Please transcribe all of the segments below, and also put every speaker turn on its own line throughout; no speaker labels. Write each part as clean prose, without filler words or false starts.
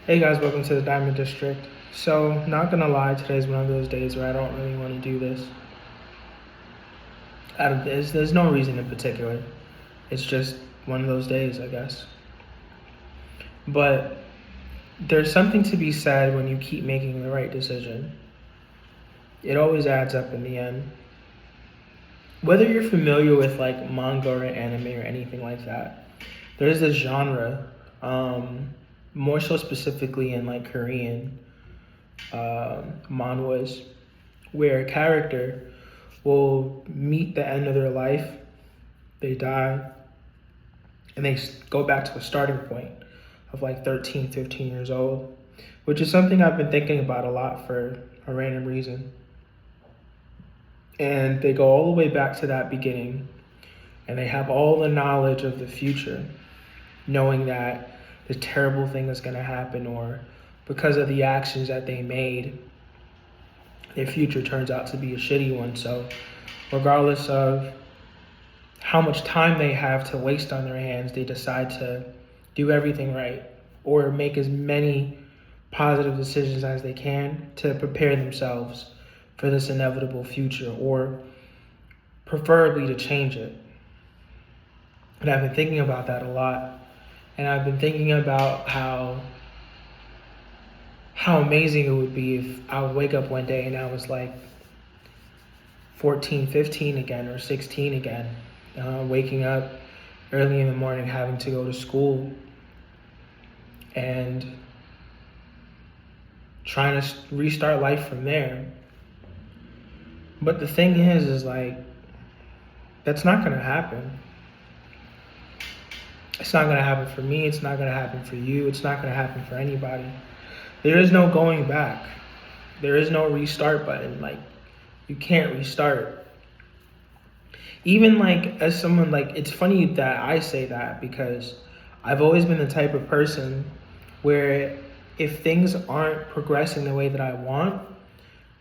Hey guys, welcome to the Diamond District. So, not gonna lie, today's one of those days where I don't really want to do this. There's no reason in particular. It's just one of those days, I guess. But there's something to be said when you keep making the right decision. It always adds up in the end. Whether you're familiar with like manga or anime or anything like that, there's this genre, more so specifically in like Korean manhwas, where a character will meet the end of their life, they die, and they go back to a starting point of like 13, 15 years old, which is something I've been thinking about a lot for a random reason. And they go all the way back to that beginning, and they have all the knowledge of the future, knowing that the terrible thing is going to happen, or because of the actions that they made, their future turns out to be a shitty one. So, regardless of how much time they have to waste on their hands, they decide to do everything right or make as many positive decisions as they can to prepare themselves for this inevitable future, or preferably to change it. And I've been thinking about that a lot. And I've been thinking about how amazing it would be if I would wake up one day and I was like 14, 15 again, or 16 again, waking up early in the morning, having to go to school, and trying to restart life from there. But the thing is like, that's not going to happen. It's not going to happen for me. It's not going to happen for you. It's not going to happen for anybody. There is no going back. There is no restart button. Like, you can't restart. Even like as someone, like, it's funny that I say that because I've always been the type of person where if things aren't progressing the way that I want,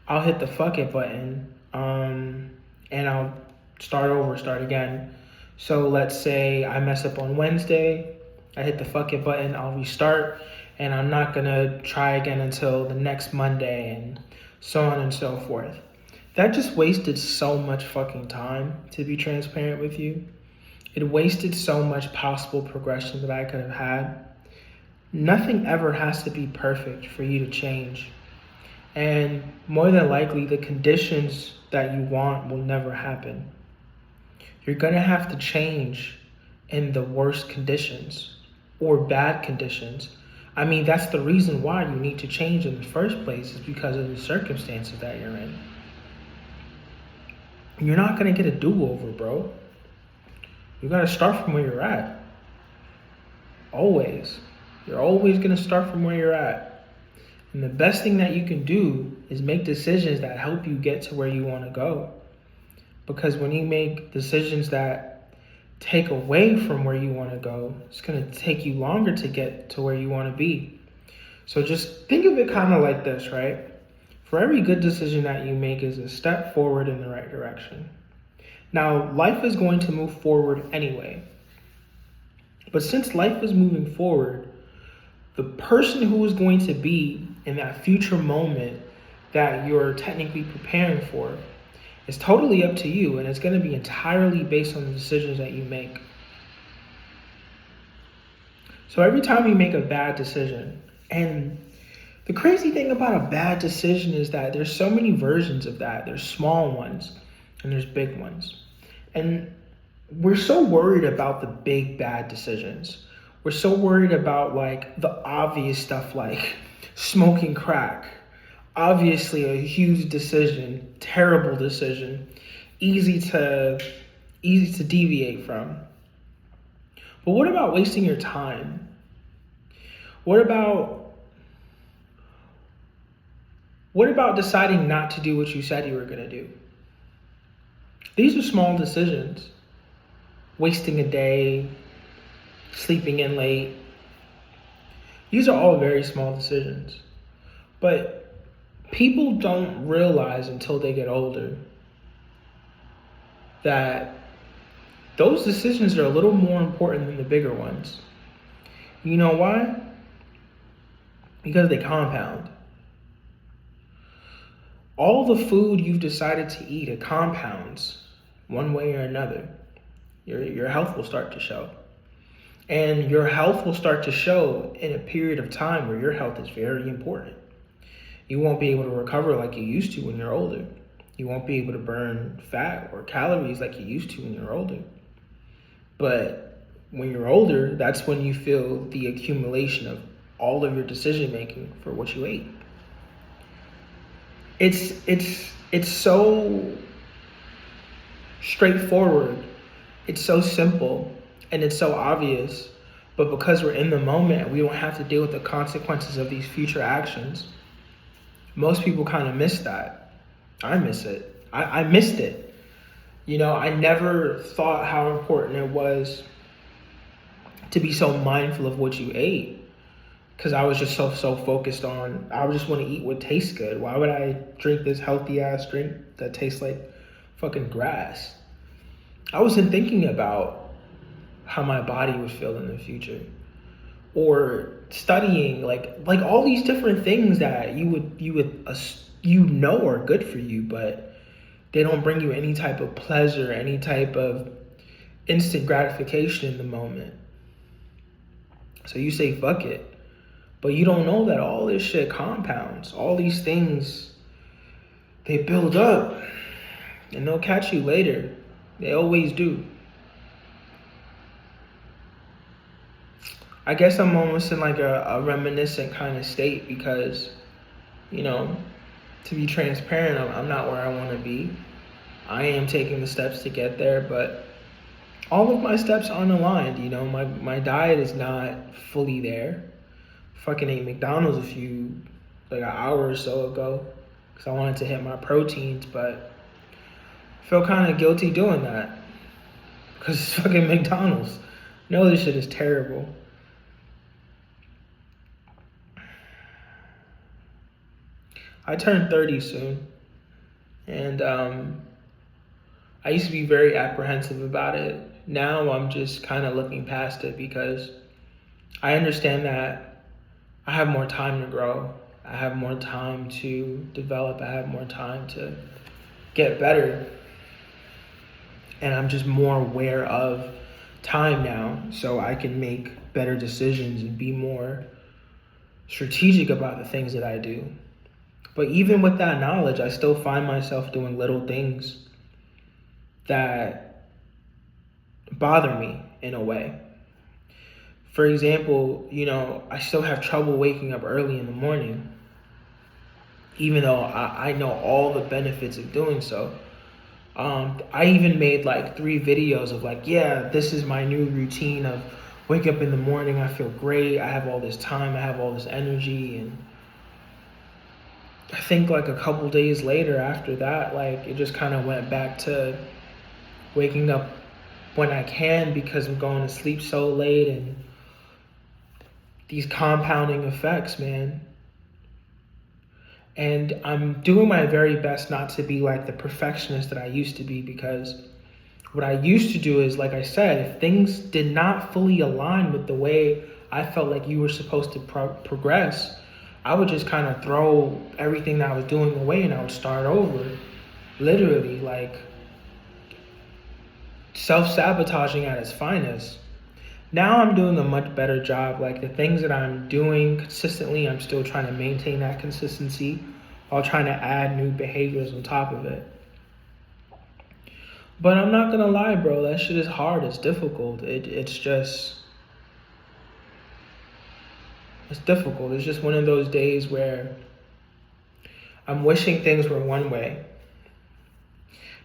I'll hit the fuck it button, and I'll start over, start again. So let's say I mess up on Wednesday, I hit the fuck it button, I'll restart, and I'm not gonna try again until the next Monday, and so on and so forth. That just wasted so much fucking time, to be transparent with you. It wasted so much possible progression that I could have had. Nothing ever has to be perfect for you to change. And more than likely, the conditions that you want will never happen. You're gonna have to change in the worst conditions or bad conditions. I mean, that's the reason why you need to change in the first place, is because of the circumstances that you're in. You're not gonna get a do-over, bro. You gotta start from where you're at. Always. You're always gonna start from where you're at. And the best thing that you can do is make decisions that help you get to where you wanna go. Because when you make decisions that take away from where you wanna go, it's gonna take you longer to get to where you wanna be. So just think of it kind of like this, right? For every good decision that you make is a step forward in the right direction. Now, life is going to move forward anyway. But since life is moving forward, the person who is going to be in that future moment that you're technically preparing for is totally up to you, and it's going to be entirely based on the decisions that you make. So every time you make a bad decision, and the crazy thing about a bad decision is that there's so many versions of that. There's small ones and there's big ones. And we're so worried about the big bad decisions. We're so worried about like the obvious stuff, like smoking crack. Obviously a huge decision, terrible decision, easy to deviate from. But what about wasting your time? What about deciding not to do what you said you were going to do? These are small decisions. Wasting a day, sleeping in late. These are all very small decisions. But people don't realize until they get older that those decisions are a little more important than the bigger ones. You know why? because they compound. All the food you've decided to eat, it compounds one way or another. Your health will start to show. And your health will start to show in a period of time where your health is very important. You won't be able to recover like you used to when you're older. You won't be able to burn fat or calories like you used to when you're older. But when you're older, that's when you feel the accumulation of all of your decision making for what you ate. It's so straightforward. It's so simple and it's so obvious. But because we're in the moment, we don't have to deal with the consequences of these future actions. Most people kind of miss that. I miss it. I missed it. You know, I never thought how important it was to be so mindful of what you ate. Because I was just so focused on, I would just want to eat what tastes good. Why would I drink this healthy ass drink that tastes like fucking grass? I wasn't thinking about how my body would feel in the future, or studying like all these different things that you know are good for you, but they don't bring you any type of pleasure, any type of instant gratification in the moment. So you say fuck it. But you don't know that all this shit compounds. All these things, they build up and they'll catch you later. They always do. I guess I'm almost in like a reminiscent kind of state because, you know, to be transparent, I'm not where I want to be. I am taking the steps to get there, but all of my steps aren't aligned. You know, my diet is not fully there. Fucking ate McDonald's like an hour or so ago because I wanted to hit my proteins, but I feel kind of guilty doing that because it's fucking McDonald's. No, this shit is terrible. I turn 30 soon, and I used to be very apprehensive about it. Now I'm just kind of looking past it because I understand that I have more time to grow. I have more time to develop. I have more time to get better. And I'm just more aware of time now, so I can make better decisions and be more strategic about the things that I do. But even with that knowledge, I still find myself doing little things that bother me in a way. For example, you know, I still have trouble waking up early in the morning, even though I know all the benefits of doing so. I even made like 3 videos of like, yeah, this is my new routine of wake up in the morning, I feel great, I have all this time, I have all this energy. And I think like a couple days later after that, like it just kind of went back to waking up when I can because I'm going to sleep so late and these compounding effects, man. And I'm doing my very best not to be like the perfectionist that I used to be, because what I used to do is, like I said, if things did not fully align with the way I felt like you were supposed to progress, I would just kind of throw everything that I was doing away and I would start over. Literally, like self-sabotaging at its finest. Now I'm doing a much better job. Like the things that I'm doing consistently, I'm still trying to maintain that consistency while trying to add new behaviors on top of it. But I'm not gonna lie, bro, that shit is hard, it's difficult. It's difficult. It's just one of those days where I'm wishing things were one way,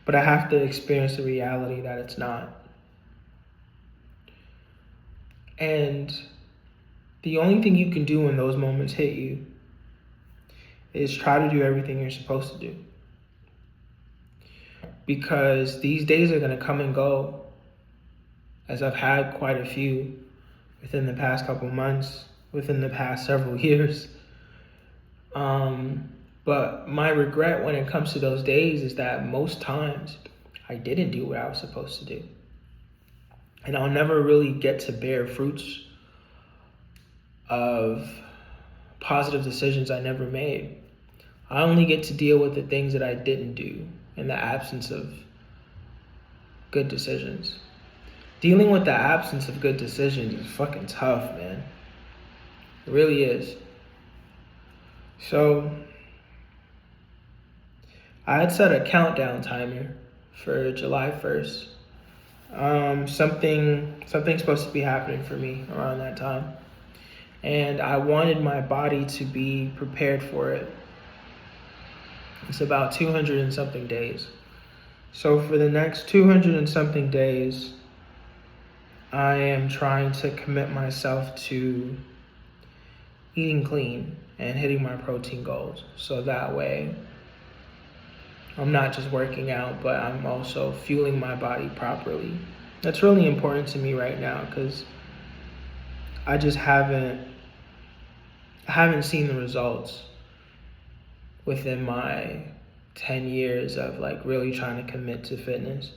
but I have to experience the reality that it's not. And the only thing you can do when those moments hit you is try to do everything you're supposed to do. Because these days are gonna come and go, as I've had quite a few within the past couple months, within the past several years. But my regret when it comes to those days is that most times I didn't do what I was supposed to do. And I'll never really get to bear fruits of positive decisions I never made. I only get to deal with the things that I didn't do in the absence of good decisions. Dealing with the absence of good decisions is fucking tough, man. It really is. So, I had set a countdown timer for July 1st. Something's supposed to be happening for me around that time. And I wanted my body to be prepared for it. It's about 200 and something days. So for the next 200 and something days, I am trying to commit myself to eating clean and hitting my protein goals. So that way, I'm not just working out, but I'm also fueling my body properly. That's really important to me right now because I just haven't seen the results within my 10 years of like really trying to commit to fitness.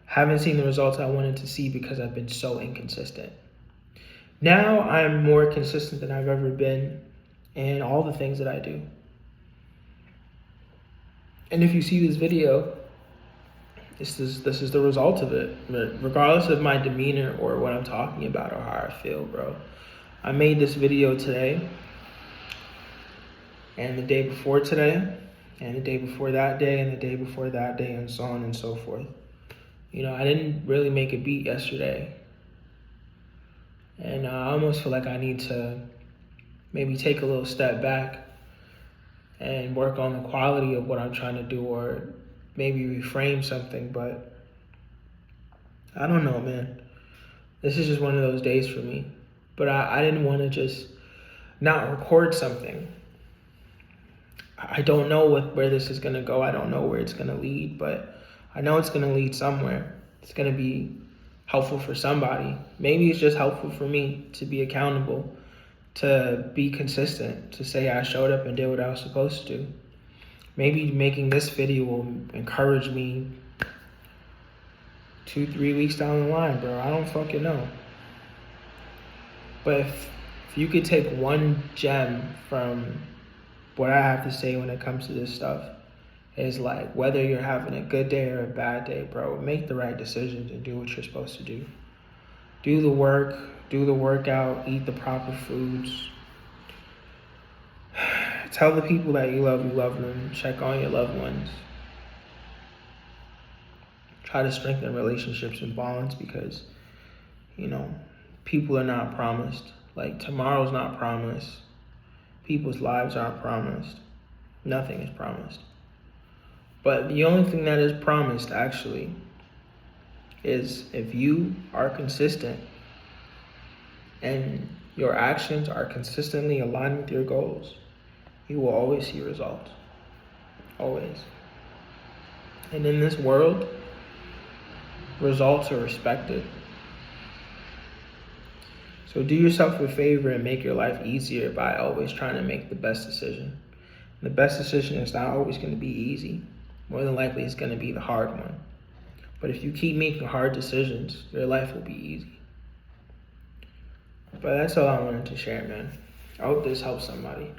Haven't seen the results I wanted to see because I've been so inconsistent. Now I'm more consistent than I've ever been in all the things that I do. And if you see this video, this is the result of it. Regardless of my demeanor or what I'm talking about or how I feel, bro. I made this video today, and the day before today, and the day before that day, and the day before that day, and so on and so forth. You know, I didn't really make a beat yesterday. And I almost feel like I need to maybe take a little step back and work on the quality of what I'm trying to do, or maybe reframe something, but I don't know, man. This is just one of those days for me. But I didn't want to just not record something. I don't know where this is going to go. I don't know where it's going to lead, but I know it's going to lead somewhere. It's going to be helpful for somebody. Maybe it's just helpful for me to be accountable, to be consistent, to say I showed up and did what I was supposed to do. Maybe making this video will encourage me 2-3 weeks down the line, bro. I don't fucking know. But if you could take one gem from what I have to say when it comes to this stuff, is like, whether you're having a good day or a bad day, bro, make the right decisions and do what you're supposed to do. Do the work, do the workout, eat the proper foods. Tell the people that you love them. Check on your loved ones. Try to strengthen relationships and bonds because, you know, people are not promised. Like, tomorrow's not promised. People's lives aren't promised. Nothing is promised. But the only thing that is promised, actually, is if you are consistent and your actions are consistently aligned with your goals, you will always see results. Always. And in this world, results are respected. So do yourself a favor and make your life easier by always trying to make the best decision. The best decision is not always going to be easy. More than likely, it's going to be the hard one. But if you keep making hard decisions, your life will be easy. But that's all I wanted to share, man. I hope this helps somebody.